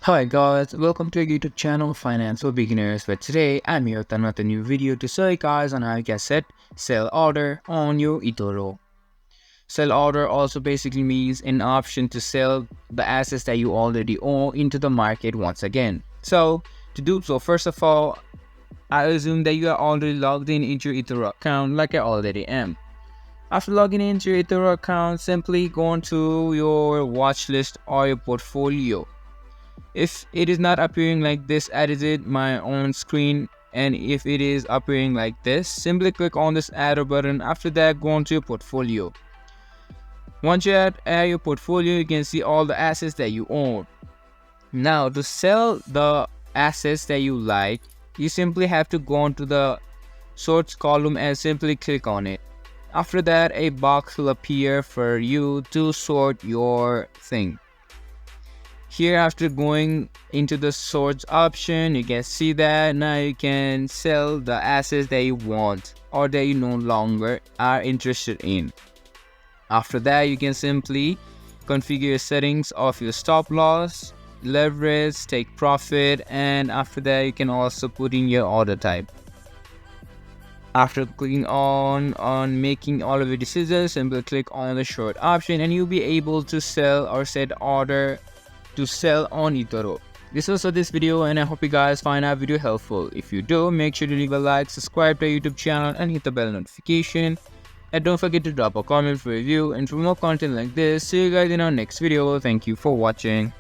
Hi guys, welcome to our YouTube channel Finance for Beginners, where today I'm here with another new video to show you guys on how you can set sell order on your Etoro. Sell order also basically means an option to sell the assets that you already own into the market once again. So to do so, first of all, I assume that you are already logged in into your Etoro account like I already am. After logging into your Etoro account, simply go into your watch list or your portfolio. If it is not appearing like this, edit my own screen, and if it is appearing like this, simply click on this arrow button. After that, go onto your portfolio. Once you add your portfolio, you can see all the assets that you own. Now to sell the assets that you like, you simply have to go onto the sorts column and simply click on it. After that, a box will appear for you to sort your thing. Here, after going into the sorts option, you can see that now you can sell the assets that you want or that you no longer are interested in. After that, you can simply configure your settings of your stop loss, leverage, take profit, and after that you can also put in your order type. After clicking on making all of your decisions, simply click on the short option and you'll be able to sell or set order to sell on Etoro. This was for this video, and I hope you guys find our video helpful. If you do, make sure to leave a like, subscribe to our YouTube channel and hit the bell notification. And don't forget to drop a comment for review, and for more content like this, see you guys in our next video. Thank you for watching.